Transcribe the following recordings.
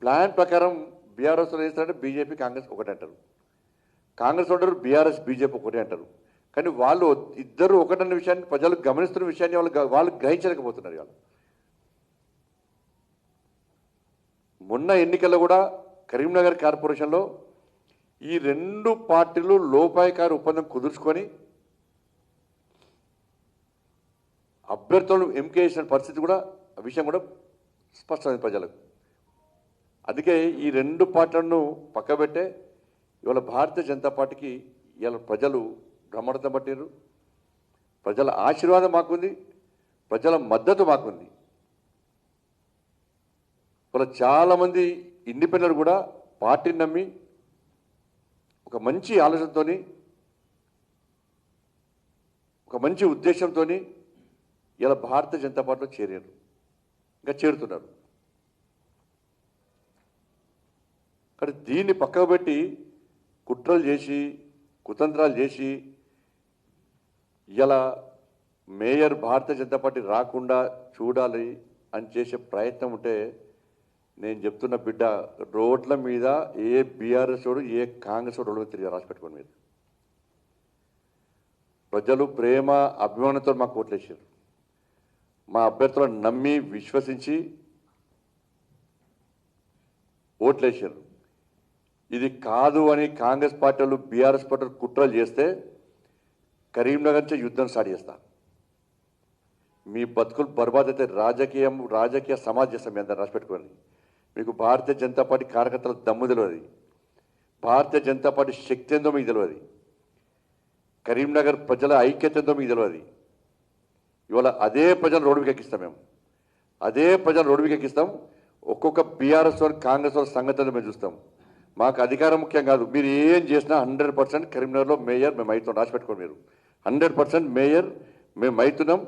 Plan ప్రకారం BRS చేస్తారంటే BJP Congress ఒకటే అంటారు, కాంగ్రెస్ ఉంటారు బీఆర్ఎస్ బీజేపీ ఒకటే అంటారు. కానీ వాళ్ళు ఇద్దరు ఒకటన్న విషయాన్ని ప్రజలు గమనిస్తున్న విషయాన్ని వాళ్ళు గ్రహించలేకపోతున్నారు. వాళ్ళు మొన్న ఎన్నికల్లో కూడా కరీంనగర్ కార్పొరేషన్లో ఈ రెండు పార్టీలు లోపాయకారి ఒప్పందం కుదుర్చుకొని అభ్యర్థులను ఎంపిక చేసిన పరిస్థితి కూడా విషయం కూడా స్పష్టమైంది ప్రజలకు. అందుకే ఈ రెండు పార్టీలను పక్కబెట్టే ఇవాళ భారతీయ జనతా పార్టీకి ఇవాళ ప్రజలు బ్రహ్మరథం పట్టారు. ప్రజల ఆశీర్వాదం మాకుంది, ప్రజల మద్దతు మాకుంది. ఇవాళ చాలామంది ఇండిపెండెంట్ కూడా పార్టీని నమ్మి ఒక మంచి ఆలోచనతో ఒక మంచి ఉద్దేశంతో ఇలా భారతీయ జనతా పార్టీలో చేరారు, ఇంకా చేరుతున్నారు. కానీ దీన్ని పక్కకు పెట్టి కుట్రలు చేసి కుతంత్రాలు చేసి ఇలా మేయర్ భారతీయ జనతా పార్టీ రాకుండా చూడాలి అని చేసే ప్రయత్నం ఉంటే నేను చెప్తున్న బిడ్డ, రోడ్ల మీద ఏ బీఆర్ఎస్ వాడు ఏ కాంగ్రెస్ వాడు రోడ్ల మీద తిరిగి రాసి పెట్టుకోండి. మీరు ప్రజలు ప్రేమ అభిమానంతో మాకు ఓట్లేసారు. మా అభ్యర్థులను నమ్మి విశ్వసించి ఓట్లేసారు. ఇది కాదు అని కాంగ్రెస్ పార్టీలు బీఆర్ఎస్ పార్టీలు కుట్రలు చేస్తే కరీంనగర్ నుంచి యుద్ధం స్టార్ట్ చేస్తా. మీ బతుకులు బర్బాద్ అయితే రాజకీయ సమాజ్ చేస్తాం. మీ అందరూ రాసిపెట్టుకోండి. మీకు భారతీయ జనతా పార్టీ కార్యకర్తల దమ్ము తెలియదు, భారతీయ జనతా పార్టీ శక్తి ఏందో మీకు తెలియదు, కరీంనగర్ ప్రజల ఐక్యత ఏందో మీకు తెలియదు. ఇవాళ అదే ప్రజలు రోడ్డు మీద ఎక్కిస్తాం. మేము అదే ప్రజలు రోడ్డు మీద ఎక్కిస్తాం. ఒక్కొక్క బీఆర్ఎస్ వారు కాంగ్రెస్ వారి సంగతి మేము చూస్తాం. మాకు అధికారం ముఖ్యం కాదు. మీరు ఏం చేసినా 100% కరీంనగర్లో మేయర్ మేము అవుతాం. రాసిపెట్టుకోండి. మీరు 100% మేయర్ మేము అవుతున్నాం.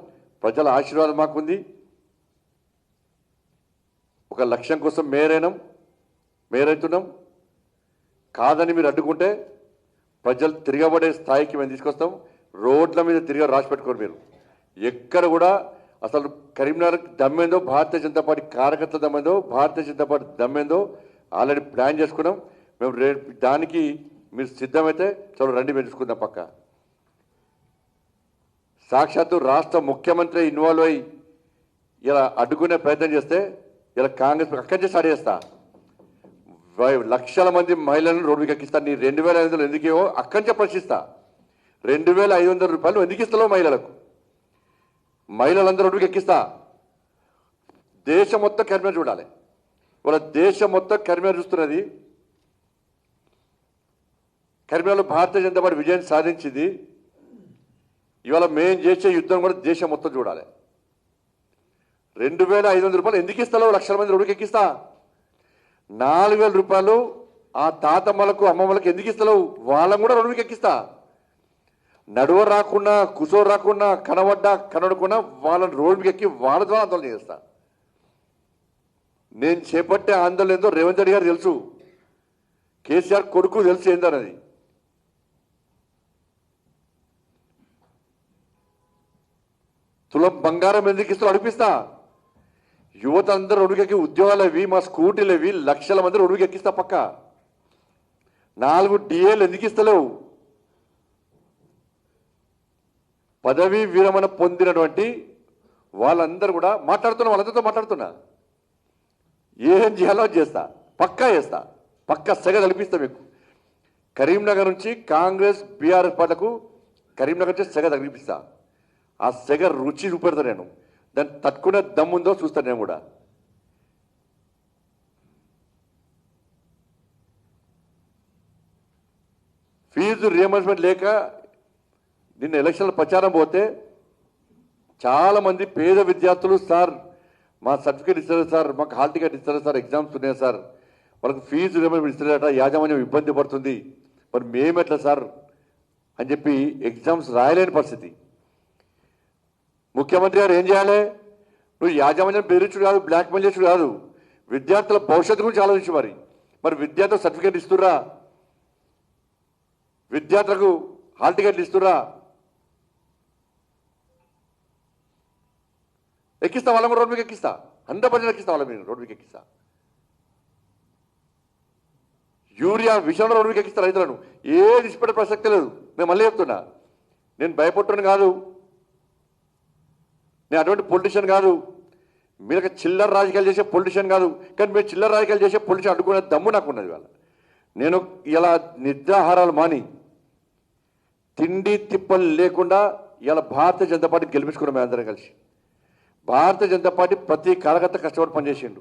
ప్రజల ఆశీర్వాదం మాకుంది. ఒక లక్ష్యం కోసం మేయర్ అవుతున్నాం. కాదని మీరు అడ్డుకుంటే ప్రజలు తిరగబడే స్థాయికి మేము తీసుకొస్తాం. రోడ్ల మీద తిరిగి రాసిపెట్టుకోండి. మీరు ఎక్కడ కూడా అసలు కరీంనగర్ దమ్మేందో, భారతీయ జనతా పార్టీ కార్యకర్తల దమ్మేందో, Bharatiya Janata party దమ్మేందో already plan చేసుకున్నాం. మేము దానికి మీరు సిద్ధమైతే చలో రండి, మేము చూసుకుందాం. పక్క సాక్షాత్తు రాష్ట్ర ముఖ్యమంత్రి ఇన్వాల్వ్ అయ్యి ఇలా అడ్డుకునే ప్రయత్నం చేస్తే ఇలా కాంగ్రెస్ అక్కడి నుంచి స్టార్ట్ చేస్తా. లక్షల మంది మహిళలను రోడ్డుకి ఎక్కిస్తా. నీ 2500 ఎందుకేవో అక్కడి నుంచే ప్రశ్నిస్తా. 2500 రూపాయలు ఎందుకు ఇస్తాలో మహిళలందరూ రోడ్డుకి ఎక్కిస్తా. దేశం మొత్తం కరీంనగర్ చూడాలి. ఇవాళ దేశం మొత్తం కరీంనగర్ చూస్తున్నది. కరీంనగర్లో భారతీయ జనతా పార్టీ విజయం సాధించింది. ఇవాళ మేము చేసే యుద్ధం కూడా దేశం మొత్తం చూడాలి. 2500 రూపాయలు ఎందుకు ఇస్తాలో లక్షల మంది రోడ్డుకి ఎక్కిస్తా. 4000 రూపాయలు ఆ తాతమ్మలకు అమ్మమ్మలకు ఎందుకు ఇస్తాలో వాళ్ళని కూడా రోడ్డుకి ఎక్కిస్తా. నడువ రాకుండా కుసో రాకుండా కనబడ్డా కనడకుండా వాళ్ళని రోడ్డుకి ఎక్కి వాళ్ళ ద్వారా ఆందోళన చేస్తా. నేను చేపట్టే ఆందోళన ఏందో రేవంత్ రెడ్డి గారు తెలుసు, కేసీఆర్ కొడుకు తెలుసు ఏందన్నది. తులం బంగారం ఎందుకు ఇస్తారో అడిపిస్తా. యువత అందరూ రోడ్డుకి ఉద్యోగాలు అవి, మా స్కూటీలు అవి, లక్షల మంది రోడ్డుకి ఎక్కిస్తా. పక్క 4 డిఏలు ఎందుకు ఇస్తలేవు? పదవీ విరమణ పొందినటువంటి వాళ్ళందరూ కూడా వాళ్ళందరితో మాట్లాడుతున్నా. ఏం చేయాలో చేస్తా, పక్కా చేస్తా, పక్కా సెగ తలిపిస్తా. మీకు కరీంనగర్ నుంచి కాంగ్రెస్ బీఆర్ఎస్ పార్టీలకు కరీంనగర్ నుంచి సెగ తగిలిపిస్తా. ఆ సెగ రుచి చూపెడతా. నేను దాన్ని తట్టుకునే దమ్ముందో చూస్తాను. నేను కూడా ఫీజు రియంబర్స్మెంట్ లేక నిన్న ఎలక్షన్ల ప్రచారం పోతే చాలామంది పేద విద్యార్థులు, సార్ మా సర్టిఫికేట్ ఇస్తారు సార్, మాకు హాల్ టికెట్ ఇస్తారు సార్, ఎగ్జామ్స్ ఉన్నాయి సార్, వాళ్ళకి ఫీజు రియంబర్స్మెంట్ ఇస్తారట, యాజమాన్యం ఇబ్బంది పడుతుంది, మరి మేమెట్లా సార్ అని చెప్పి ఎగ్జామ్స్ రాయలేని పరిస్థితి. ముఖ్యమంత్రి గారు ఏం చేయాలి? నువ్వు యాజమాన్యం బెదిరించుడు కాదు, బ్లాక్మెయిల్ చేసుడు కాదు, విద్యార్థుల భవిష్యత్తు గురించి ఆలోచించి మరి విద్యార్థులకు సర్టిఫికేట్ ఇస్తుర్రా, విద్యార్థులకు హాల్ టికెట్లు ఇస్తుర్రా, ఎక్కిస్తా. వాళ్ళ రోడ్డు మీకు ఎక్కిస్తా, 100% ఎక్కిస్తా. వాళ్ళ మీరు రోడ్డు మీకు ఎక్కిస్తా. యూరియా విషయంలో రెండు ఎక్కిస్తారు రైతులను ఏది ఇష్టపడే ప్రసక్తి లేదు. నేను మళ్ళీ చెప్తున్నా, నేను భయపడుతుని కాదు, నేను అటువంటి పొలిటీషియన్ కాదు, మీరు చిల్లర రాజకీయాలు చేసే పొలిటీషియన్ కాదు. కానీ మీరు చిల్లర రాజకీయాలు చేసే పొలిటీషియన్ అడ్డుకునే దమ్ము నాకు ఉన్నది. వాళ్ళ నేను ఇలా నిద్రాహారాలు మాని తిండి తిప్పలు లేకుండా ఇలా భారతీయ జనతా పార్టీ గెలిపించుకున్నాం. మేము అందరం కలిసి భారతీయ జనతా పార్టీ ప్రతి కార్యకర్త కష్టపడి పనిచేసిండు.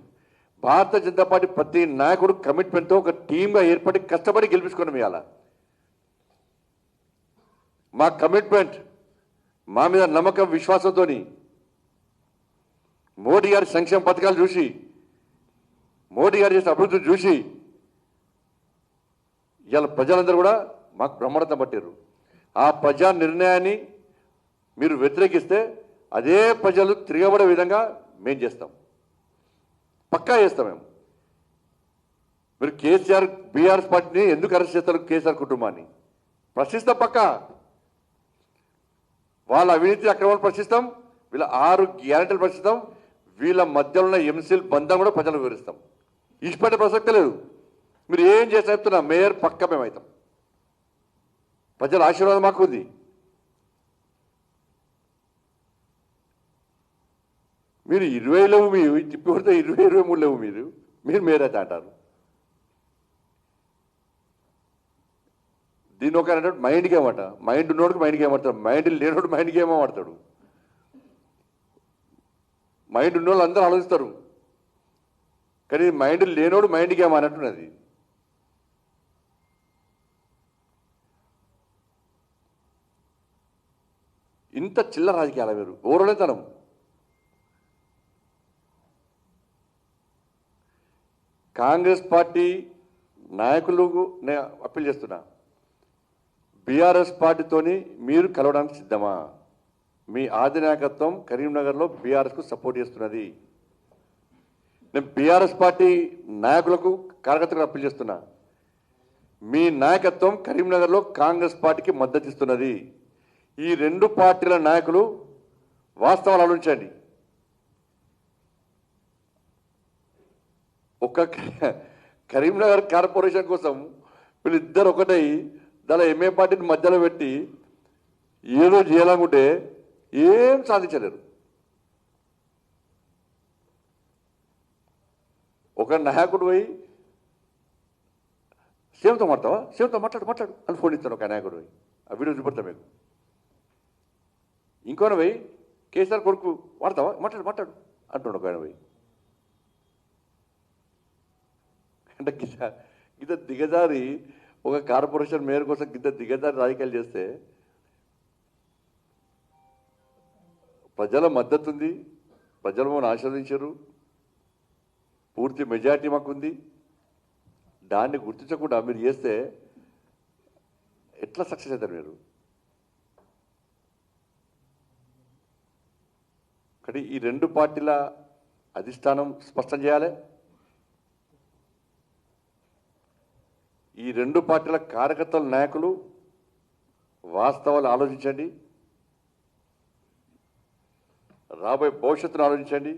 భారతీయ జనతా పార్టీ ప్రతి నాయకుడు కమిట్మెంట్తో ఒక టీమ్గా ఏర్పడి కష్టపడి గెలిపించుకున్నాం. ఇవాళ మా కమిట్మెంట్, మా మీద నమ్మకం విశ్వాసంతో మోడీ గారి సంక్షేమ పథకాలు చూసి, మోడీ గారు చేసిన అభివృద్ధి చూసి ఇవాళ ప్రజలందరూ కూడా మాకు బ్రహ్మరథం పట్టారు. ఆ ప్రజా నిర్ణయాన్ని మీరు వ్యతిరేకిస్తే అదే ప్రజలు తిరగబడే విధంగా మేము చేస్తాం, పక్కా చేస్తాం. మేము మీరు కేసీఆర్ బీఆర్ఎస్ పార్టీని ఎందుకు అరెస్ట్ చేస్తారు? కేసీఆర్ కుటుంబాన్ని ప్రశ్నిస్తాం, పక్కా వాళ్ళ అవినీతి అక్రమాలు ప్రశ్నిస్తాం, వీళ్ళ 6 గ్యారెంటీలు ప్రశ్నిస్తాం, వీళ్ళ మధ్యలో ఉన్న ఎంసీల్ బంధం కూడా ప్రజలకు వివరిస్తాం. ఇష్టపడే ప్రసక్తి లేదు. మీరు ఏం చేసి చెప్తున్నా మేయర్ పక్క మేమవుతాం. ప్రజల ఆశీర్వాదం మాకు ఉంది. మీరు 20 లేవు, మీరు తిప్పి కొడితే 20-23 లేవు, మీరు మేయర్ అయితే అంటారు. దీని ఒక మైండ్ గేమ్ అట. మైండ్ ఉన్నోడికి మైండ్ గేమ్ ఆడతాడు, మైండ్ లేనోడు మైండ్ గేమ్ ఆడతాడు. మైండ్ ఉన్నోళ్ళు అందరూ ఆలోచిస్తారు, కానీ మైండ్ లేనోడు మైండ్ గేమ్ అన్నట్టున్నది. ఇంత చిల్లర రాజకీయాల మీరు ఓరలేతనం. కాంగ్రెస్ పార్టీ నాయకులకు నేను అప్పీల్ చేస్తున్నా, బీఆర్ఎస్ పార్టీతోని మీరు కలవడానికి సిద్ధమా? మీ అధినాయకత్వం కరీంనగర్లో బీఆర్ఎస్కు సపోర్ట్ చేస్తున్నది. నేను బీఆర్ఎస్ పార్టీ నాయకులకు కార్యకర్తలకు అప్పీల్ చేస్తున్నా, మీ నాయకత్వం కరీంనగర్లో కాంగ్రెస్ పార్టీకి మద్దతు ఇస్తున్నది. ఈ 2 పార్టీల నాయకులు వాస్తవాలు ఆలోచించండి. ఒక కరీంనగర్ కార్పొరేషన్ కోసం వీళ్ళిద్దరు ఒకటై దాని ఎంఏ పార్టీని మధ్యలో పెట్టి ఏదో చేయాలనుకుంటే ఏం సాధించలేరు. ఒక నాయకుడు పోయి సీఎంతో మాట్లాడతావా, సీఎంతో మాట్లాడు అని ఫోన్ ఇస్తాను. ఒక నాయకుడు పోయి ఆ వీడియో చూపెడతా మీకు. ఇంకోన పోయి కేసీఆర్ కొడుకు వాడతావా, మాట్లాడు అంటున్నాడు ఒక ఆయన పోయి. అంటే గిద్ద దిగజారి ఒక కార్పొరేషన్ మేయర్ కోసం గిద్ద దిగజారి రాజకీయాలు చేస్తే ప్రజల మద్దతు ఉంది, ప్రజలు మనం ఆశీర్వదించారు, పూర్తి మెజారిటీ మాకుంది. దాన్ని గుర్తించకుండా మీరు చేస్తే ఎట్లా సక్సెస్ అవుతారు మీరు? కానీ ఈ 2 పార్టీల అధిష్టానం స్పష్టం చేయాలి. ఈ 2 పార్టీల కార్యకర్తల నాయకులు వాస్తవాలు ఆలోచించండి, రాబోయే భవిష్యత్తును ఆలోచించండి.